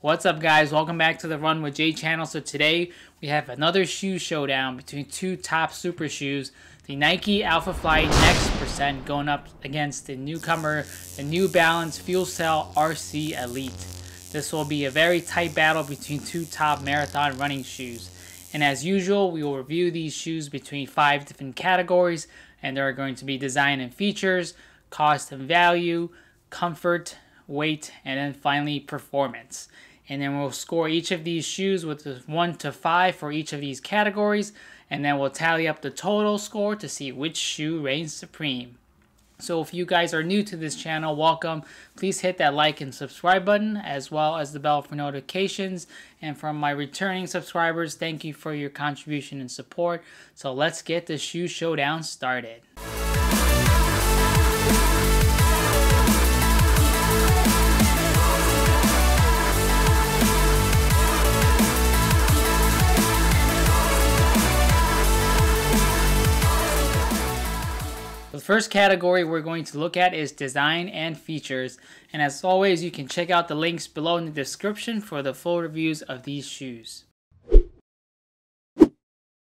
What's up, guys? Welcome back to the Run with J channel. So today we have another shoe showdown between two top super shoes, the Nike ALPHAFLY Next Percent going up against the newcomer, the New Balance Fuelcell RC Elite. This will be a very tight battle between two top marathon running shoes. And as usual, we will review these shoes between 5 different categories, and there are going to be design and features, cost and value, comfort, weight, and then finally performance. And then we'll score each of these shoes with a 1 to 5 for each of these categories, and then we'll tally up the total score to see which shoe reigns supreme. So if you guys are new to this channel, welcome. Please hit that like and subscribe button, as well as the bell for notifications. And from my returning subscribers, thank you for your contribution and support. So let's get the shoe showdown started. The first category we're going to look at is design and features, and as always, you can check out the links below in the description for the full reviews of these shoes.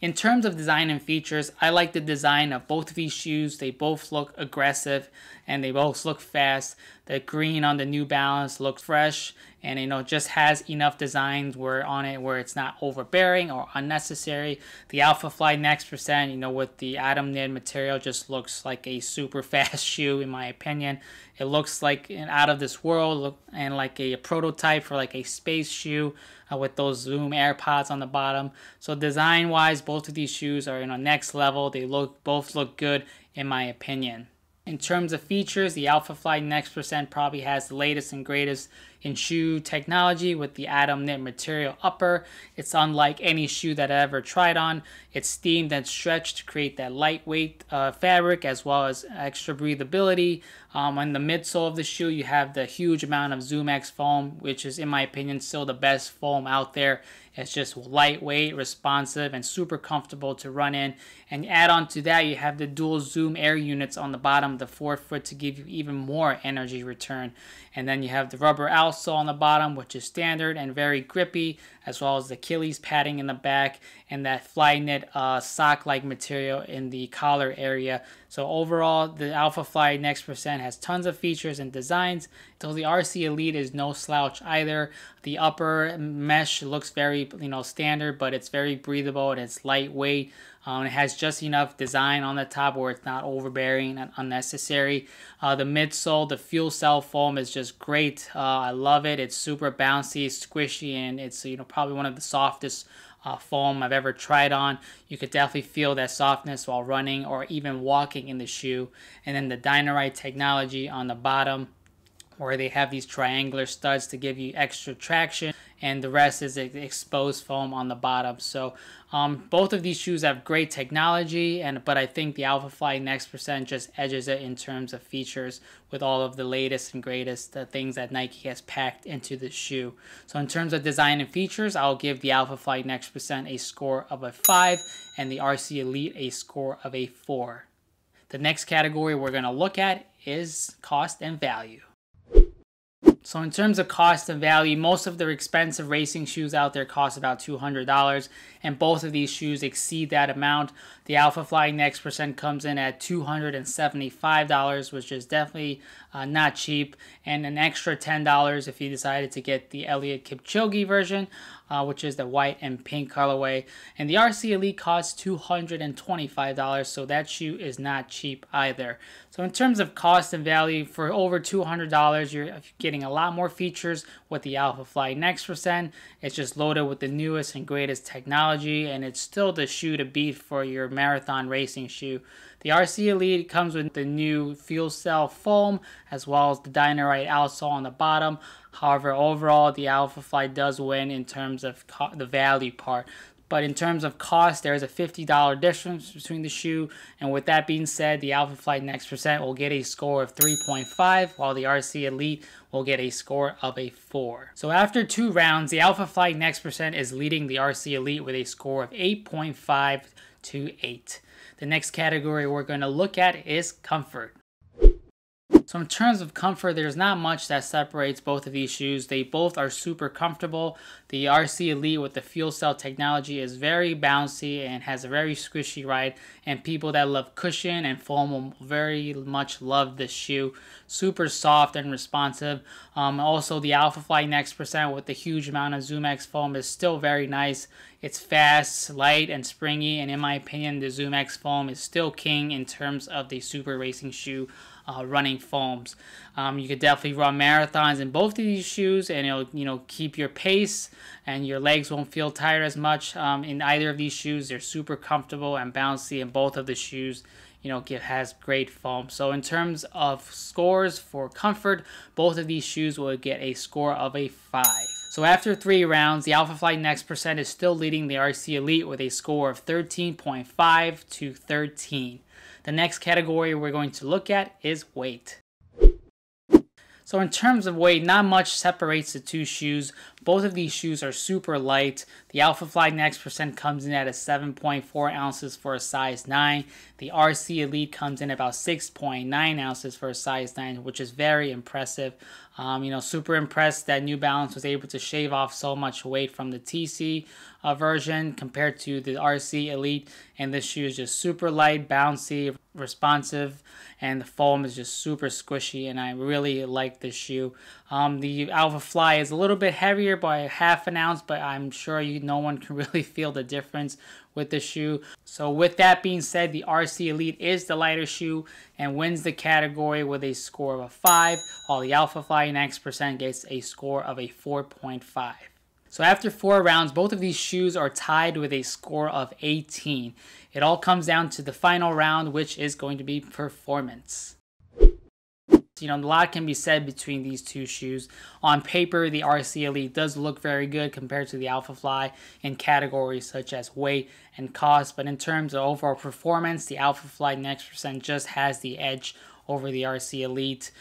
In terms of design and features, I like the design of both of these shoes. They both look aggressive and they both look fast. The green on the New Balance looks fresh and just has enough designs on it where it's not overbearing or unnecessary. The ALPHAFLY Next Percent, with the atom knit material, just looks like a super fast shoe in my opinion. It looks like an out of this world and like a prototype for like a space shoe with those Zoom AirPods on the bottom. So design wise, both of these shoes are next level. They both look good in my opinion. In terms of features, the ALPHAFLY Next Percent probably has the latest and greatest in shoe technology with the atom knit material upper. It's unlike any shoe that I ever tried on. It's steamed and stretched to create that lightweight fabric as well as extra breathability. On the midsole of the shoe, you have the huge amount of ZoomX foam, which is in my opinion still the best foam out there. It's just lightweight, responsive, and super comfortable to run in. And add on to that, you have the dual Zoom air units on the bottom of the forefoot to give you even more energy return. And then you have the rubber outsole on the bottom, which is standard and very grippy, as well as the Achilles padding in the back and that fly knit sock-like material in the collar area. So overall, the ALPHAFLY Next Percent has tons of features and designs. So the RC Elite is no slouch either. The upper mesh looks very standard, but it's very breathable and it's lightweight. It has just enough design on the top where it's not overbearing and unnecessary. The midsole, the Fuelcell foam is just great. I love it. It's super bouncy, squishy, and it's probably one of the softest foam I've ever tried on. You could definitely feel that softness while running or even walking in the shoe. And then the Dynamite technology on the bottom, where they have these triangular studs to give you extra traction, and the rest is exposed foam on the bottom. So both of these shoes have great technology, but I think the ALPHAFLY Next Percent just edges it in terms of features with all of the latest and greatest things that Nike has packed into the shoe. So in terms of design and features, I'll give the ALPHAFLY Next Percent a score of a 5 and the RC Elite a score of a 4. The next category we're going to look at is cost and value. So in terms of cost and value, most of the expensive racing shoes out there cost about $200, and both of these shoes exceed that amount. The ALPHAFLY Next Percent comes in at $275, which is definitely not cheap, and an extra $10 if you decided to get the Eliud Kipchoge version, which is the white and pink colorway. And the RC Elite costs $225, so that shoe is not cheap either. So in terms of cost and value, for over $200, you're getting a lot more features with the ALPHAFLY Next Percent. It's just loaded with the newest and greatest technology, and it's still the shoe to beat for your marathon racing shoe. The RC Elite comes with the new Fuelcell foam as well as the Dynamite outsole on the bottom. However, overall, the ALPHAFLY does win in terms of the value part. But in terms of cost, there's a $50 difference between the shoe. And with that being said, the ALPHAFLY Next Percent will get a score of 3.5, while the RC Elite will get a score of a 4. So after 2 rounds, the ALPHAFLY Next Percent is leading the RC Elite with a score of 8.5 to 8. The next category we're going to look at is comfort. So in terms of comfort, there's not much that separates both of these shoes. They both are super comfortable. The RC Elite with the Fuelcell technology is very bouncy and has a very squishy ride, and people that love cushion and foam will very much love this shoe. Super soft and responsive. Also, the ALPHAFLY Next Percent with the huge amount of ZoomX foam is still very nice. It's fast, light, and springy, and in my opinion, the ZoomX foam is still king in terms of the super racing shoe running foams. You could definitely run marathons in both of these shoes, and it'll keep your pace, and your legs won't feel tired as much in either of these shoes. They're super comfortable and bouncy, and both of the shoes has great foam. So in terms of scores for comfort, both of these shoes will get a score of a 5. So after 3 rounds, the ALPHAFLY Next Percent is still leading the RC Elite with a score of 13.5 to 13. The next category we're going to look at is weight. So in terms of weight, not much separates the two shoes. Both of these shoes are super light. The ALPHAFLY Next Percent comes in at a 7.4 ounces for a size 9. The RC Elite comes in about 6.9 ounces for a size 9, which is very impressive. Super impressed that New Balance was able to shave off so much weight from the TC version compared to the RC Elite. And this shoe is just super light, bouncy, responsive, and the foam is just super squishy, and I really like this shoe. The ALPHAFLY is a little bit heavier by half an ounce, but I'm sure no one can really feel the difference with the shoe. So with that being said, the RC Elite is the lighter shoe and wins the category with a score of a 5, while the ALPHAFLY Next Percent gets a score of a 4.5. So after 4 rounds, both of these shoes are tied with a score of 18. It all comes down to the final round, which is going to be performance. A lot can be said between these two shoes. On paper, the RC Elite does look very good compared to the ALPHAFLY in categories such as weight and cost, but in terms of overall performance, the ALPHAFLY Next Percent just has the edge over the RC Elite.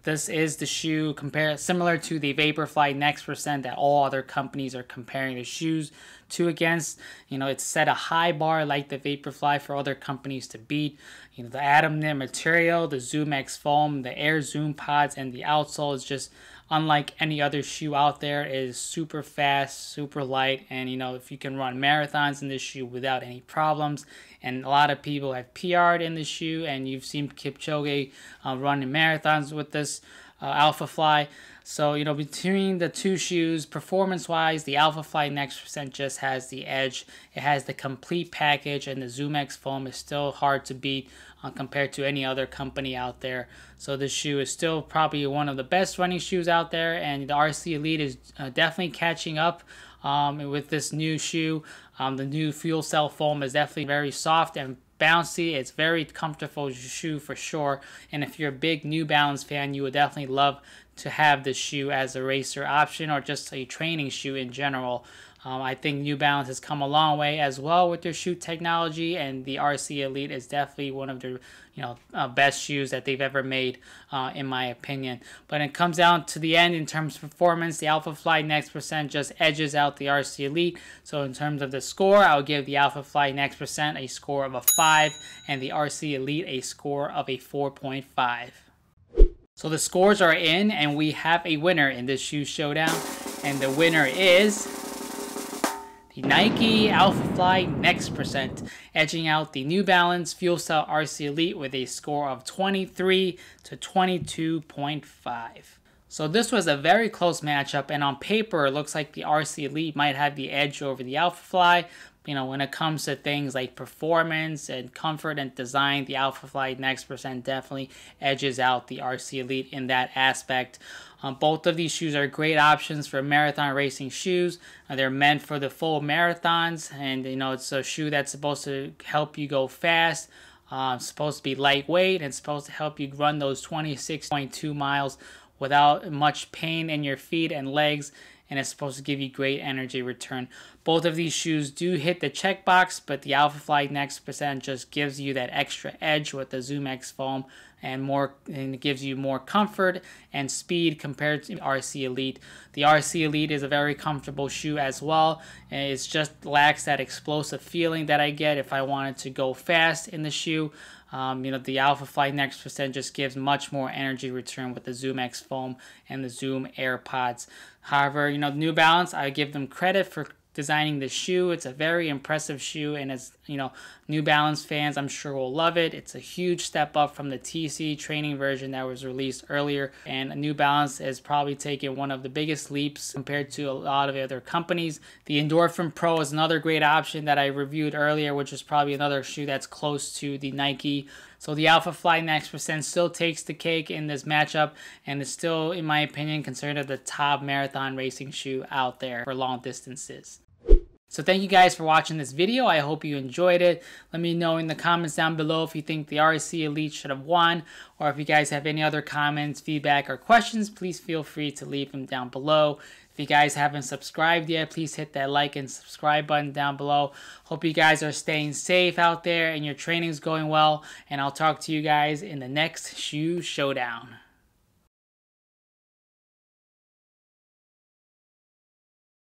This is the shoe similar to the Vaporfly Next Percent that all other companies are comparing the shoes to against. It's set a high bar like the Vaporfly for other companies to beat. The Atom Knit material, the ZoomX foam, the Air Zoom pods, and the outsole is just unlike any other shoe out there. It is super fast, super light, and if you can run marathons in this shoe without any problems, and a lot of people have PR'd in the shoe, and you've seen Kipchoge running marathons with this ALPHAFLY. So, between the two shoes, performance-wise, the ALPHAFLY Next Percent just has the edge. It has the complete package, and the ZoomX foam is still hard to beat compared to any other company out there. So this shoe is still probably one of the best running shoes out there, and the RC Elite is definitely catching up with this new shoe. The new Fuelcell foam is definitely very soft and bouncy. It's very comfortable shoe for sure, and if you're a big New Balance fan, you would definitely love to have this shoe as a racer option or just a training shoe in general. I think New Balance has come a long way as well with their shoe technology, and the RC Elite is definitely one of their best shoes that they've ever made, in my opinion. But it comes down to the end in terms of performance. The ALPHAFLY Next Percent just edges out the RC Elite. So in terms of the score, I'll give the ALPHAFLY Next Percent a score of a 5 and the RC Elite a score of a 4.5. So the scores are in, and we have a winner in this shoe showdown, and the winner is the Nike ALPHAFLY Next Percent, edging out the New Balance Fuelcell RC Elite with a score of 23 to 22.5. So this was a very close matchup, and on paper it looks like the RC Elite might have the edge over the ALPHAFLY. When it comes to things like performance and comfort and design, the ALPHAFLY Next Percent definitely edges out the RC Elite in that aspect. Both of these shoes are great options for marathon racing shoes. They're meant for the full marathons, and it's a shoe that's supposed to help you go fast. It's supposed to be lightweight, and supposed to help you run those 26.2 miles without much pain in your feet and legs, and it's supposed to give you great energy return. Both of these shoes do hit the checkbox, but the ALPHAFLY Next Percent just gives you that extra edge with the ZoomX foam, and it gives you more comfort and speed compared to the RC Elite. The RC Elite is a very comfortable shoe as well, and it just lacks that explosive feeling that I get if I wanted to go fast in the shoe. The ALPHAFLY Next Percent just gives much more energy return with the Zoom X Foam and the Zoom AirPods. However, New Balance, I give them credit for designing the shoe. It's a very impressive shoe, and as New Balance fans, I'm sure will love it. It's a huge step up from the TC training version that was released earlier, and New Balance has probably taken one of the biggest leaps compared to a lot of other companies. The Endorphin Pro is another great option that I reviewed earlier, which is probably another shoe that's close to the Nike. So the ALPHAFLY Next Percent still takes the cake in this matchup, and is still, in my opinion, considered the top marathon racing shoe out there for long distances. So thank you guys for watching this video. I hope you enjoyed it. Let me know in the comments down below if you think the RC Elite should have won, or if you guys have any other comments, feedback, or questions, please feel free to leave them down below. If you guys haven't subscribed yet, please hit that like and subscribe button down below. Hope you guys are staying safe out there and your training's going well, and I'll talk to you guys in the next Shoe Showdown.